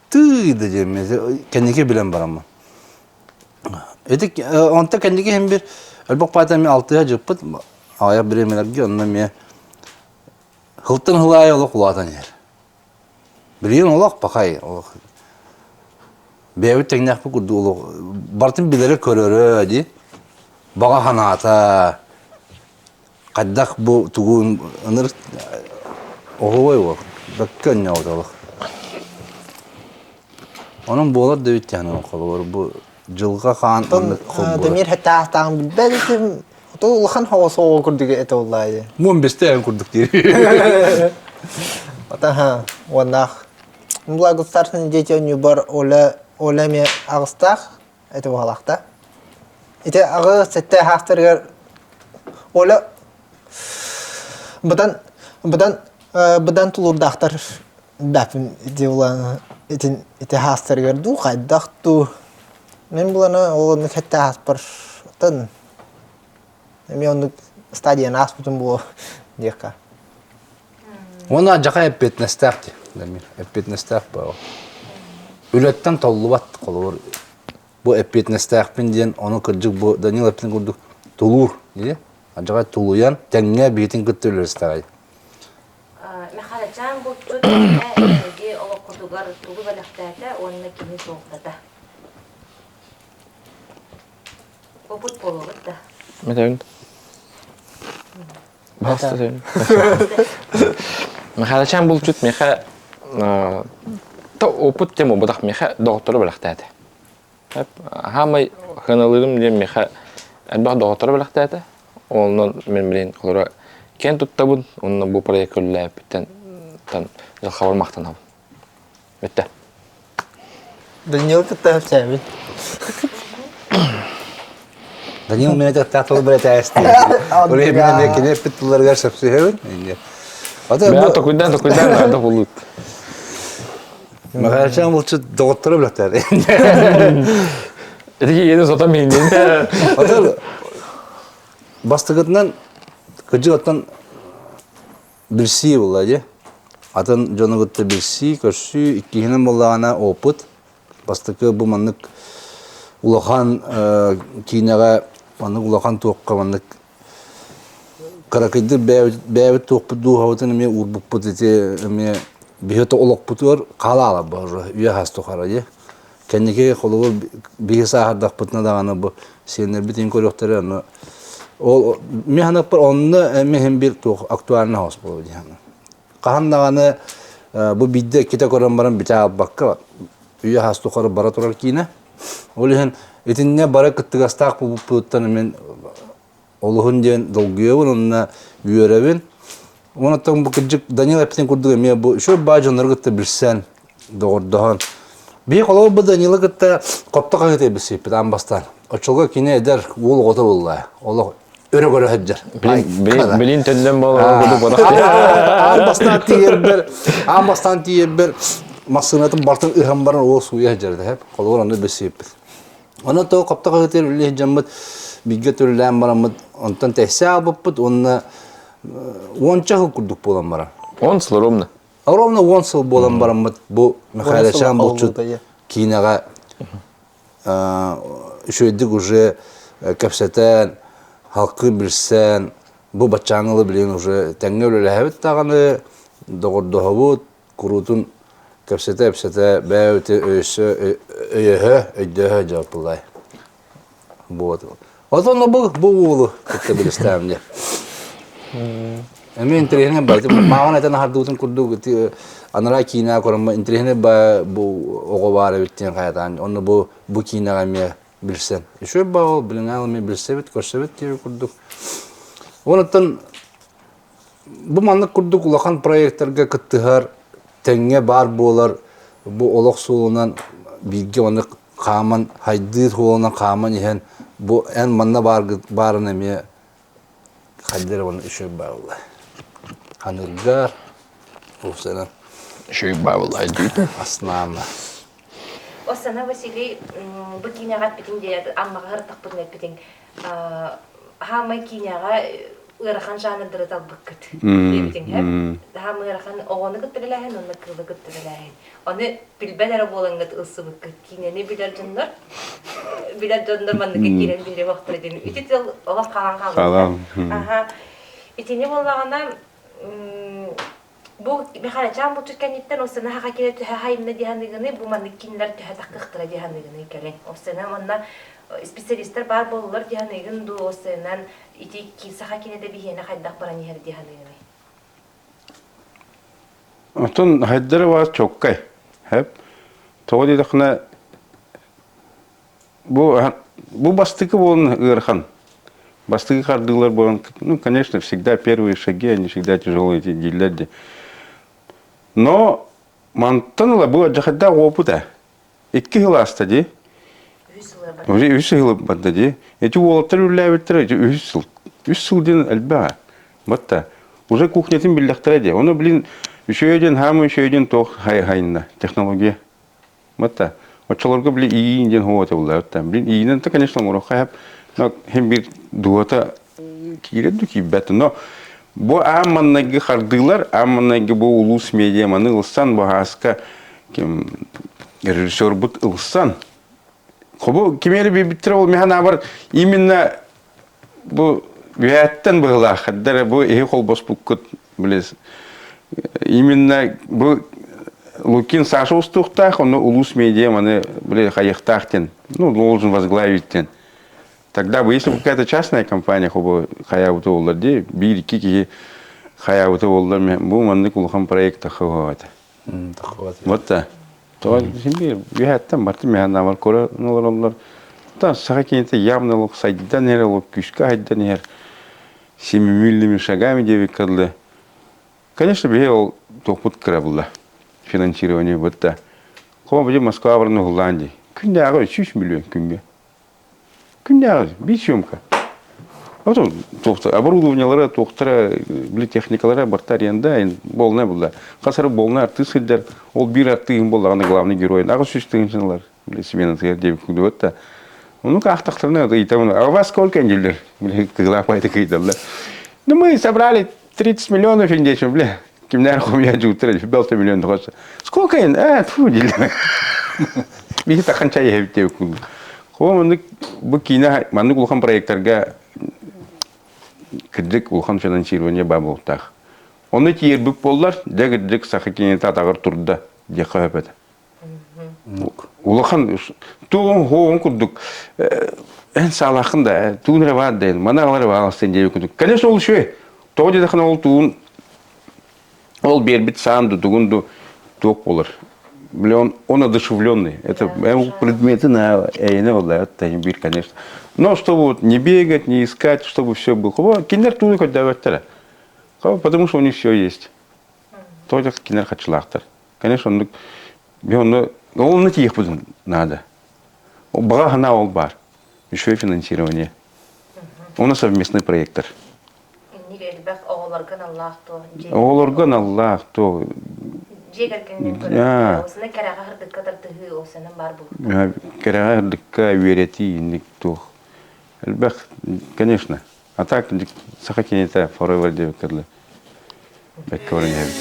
Тыйды жеме, кендеки билен барамын. Эдик онта кендеки hem bir элбак патами алтыга жыппыт, ая биремелерге онна ме хылтын хылай олық улатан ер. Билген олақ пақай, олақ. Бәйбіт тәңнәк бұл күрді олық. Бартын білері көрері, ди. Баға ханата. Қаддақ бұл тұғын ыныр оғылай олық. Бәккі өнне олық. Onun boğular da bittiğini okuyor. Bu жылға қан ынық қол Дамир хәтта астан билбәдем. Улахан havası o kurduk ete olaydı. Mun besteyen kurduk diye. Ата онах. Мула густарсын жете нюбар ола ме агыстах это валахта. Ите ага сетте хастыргар ола бадан тулурдахтар бәпин диулан ите хастыргар ду кайдахту. Мен булана олны хәтта хаспар тан. Мен стадия наспутун бу дика. Ona jaqa epetnestaqti. Damir epetnestaq ba. Ületten толлубат колор. Bu epetnestaqpin diyen onu kırcık bu Daniel epin kurduk. Tulur diye. Ajaqa tuluyan tenge bitin gıttırırstay. Mehalacan bu tüdeki o kurdugar tulu balaqtata onunla kimi soğukta. O but bolur da. Mesela Basta söyle. Mehalacan bulcut meha ta oput temu budak meha doktoru balaqtata. Hep hamay kanalırım diye meha elbaq doktoru balaqtata. Onun men bilen qolora ken tuttabın onun bu proyekt köllep bitten tan xabar maqtan al. Bitti. Данил питает сами. Данил меня так татал брать асти. Оле меня кине питлар гар сапсыгын. Бәя токуйдан ада булут. Махачам лучше доктор блатар. Эти ене сота менден. Ата бастыгытнан кыжыгыттан бирси була же. Атын жонугутта бирси көсү иккинен боллагана опыт. Бастыкы бу маннык улахан кинага маннык улахан туокка маннык каракайды бәбит туокпу дуһабытын эме урбукпут эти эме бихета олокпутур калала бар үйе хастухара же. Кеннеке холугу биһиса хардакпытна даганы бу сенер битин көрөктөр аны ол механак бар онны мехем бир тук актуальный хаус болду дигән. Кахандаганы бу бидде кете көрөн баран бите албакка үйе хастухара бара турар кине. Ол һәм этинне бара кыттыгастак бу путтан мен олуһун ден долгуебын онна үйөрөбүн. Онотон бу кыжык Данил эптен курдуга ме бу шо бажонор гытта билсен догордохан. Би коло бу Данил гытта коптога кете билсеп амбастан. Очолго кине эдер ул гото булла. Ол өрөгөрө хаджар. Билин тенден боло буду бара. Амбастан тиебер масынатын бартын ыхам барын ол суя хаджарды хеп. Коло аны билсеп. Оны то коптога кете биле жаммат бигге төлләм барамыт. Онтан тәсәл буппут онна онча курдук болан бара. Онсыл ровно. Ровно онсыл болан барамыт. Бу Михайловичан болчут кинага шөйдік уже кәпсетен, халқы білсен, бу бачаңылы білен уже тәңге өлі әбіт тағаны доғырдығывыд, күрутын кәпсете бәуті өйсі өйдігі жауап бұлай. Отын бұл ұлы күтті білістәмде. Әме интерегіне байды, маған әтен ағардығытын күрді анара кина көрөм интерегіне бұл оғы бары біттен қаятан, оны бұл кинаға ме білсен. Еще бұл білін алымен білсебет, көрсебет дейі күрдік. Онықтан бұл маңлық күрдік ұлақан проекттарға күттіғар, тәңге бар болар, бұл олық суынан білге оны қаман, хайдыр қолынан қаман ехен, бұл ән манна барын әме хайдыр оны еще бағылай. Ханыргар, ұлсынан. Шөй бабылай дейді. Аснама. Осана Василий бу кинягат битин де аммага тақпын битин хамай киняга ырахан жанындыры талбыккыт битин хеп хамай ырахан огоны гыттырылаһын онны кылы гыттырылаһын оны билбелер болангыт ысыбыккыт кинени билер жоннор маннык кирен бире вактырдын итил ола калан аха итини боллагана бу Михайловичан бу түскәннектен осына хака келе төһә хайны дигәнлегене бу манны кинләр төһә тақыктыра дигәнлегене келе. Осына монда специалистлар бар булалар дигәнлеген ду осыннан ити кисаха кине дә бигене хайдак баран яр дигәнлегене. Отон хайдары var чоккай. Hep. Тоғыды дақына бу бастыкы болын ырхан. Бастыки кардылар болон, ну, конечно, всегда первые шаги, они всегда тяжелые эти дилерди. Но мантаныла было джахадда опыта. Икки хила астади. Уже 3 хила баддади. Эти уолаттар үлләбеттер, 3 сыл ден әлбәға. Батта. Уже кухнятын билдәқтіради. Оны білін, үшеуден хамы, үшеуден тоқ хайынна технология. Батта. Отчаларға білі иін ден хуата бұлда. Білін иінен та, конечно, мұрақ хайап. Но hem bir duata kiredi ki bet no bu amannagi xardыйлар amannagi bu ulus media many ылсан bu haska kim rejisseur but ылсан kobu kimeri bir bitir ol mehana var именно bu viyattan bıgla xaddara bu ehi kol bospukut bilesiz именно bu Лукин Саша устухтах он улус media many bile xayıqtaqten ну должен возглавить. Тогда бы, если бы какая-то частная компания, хоба хаябуты оларды, бир кики хаябуты олдар, бу манны кулхан проекта хават. Вот та. То şimdi вихаттан барты механа бар кора нолар. Та саха кенте явнылык сайдан нерелык күшкә хайдан нер 7 шагами деп кылды. Конечно, бе ол топут кырабылда. Финансирование вот та. Кого бы Москва варны Голландии. Күндәгы 3 миллион күнге. Күндәгы 5 съемка. Вот он, оборудованиялары, тоқтыра, білі техникалары бартар енді, болна болды. Қасары болна артысылдар, ол бір артығын болды, ағаны главный герой. Ағы сөзтігін жыналар, білі сменатығыр деп күлді өтті. Оның ақтақтарына айтамын, а у вас сколько недель? Бля, когда пойти кидал. Ну мы собрали 30 миллионов индейцев, бля. Кимнер хуя джутра, белта миллион хоса. Сколько ин? Фу, диле. Бихи таханча я битев кул. Хо мандык бу кина мандык улхан проекттарга кидик улхан финансирование бабылтах. Оны тиер бүк боллар, дегидик сахакине татагыр турда, дека өпет. Улахан туун хоон курдук. Эн салахында туунра бар дейм. Маналары баластен деп күдүк. Конечно ол шуе. Тоғыда дахана ол туун ол бербит санду дугунду ток болар. Блин, он одушевленный. Это предметы на эйне вот бир, конечно. Но чтобы вот не бегать, не искать, чтобы все было. Кинер туды хоть давать. Потому что у них все есть. Только кинер хачлахтер. Конечно, он на тех надо. Благо на ол бар. Еще и финансирование. У нас совместный проектор. Оғыларған Аллах, то... Кераға хырдыққа веретейінік, то... Әлбәқ, конечно. А так, сақакенеті forever деп кірлі. Бәккі орын әбі.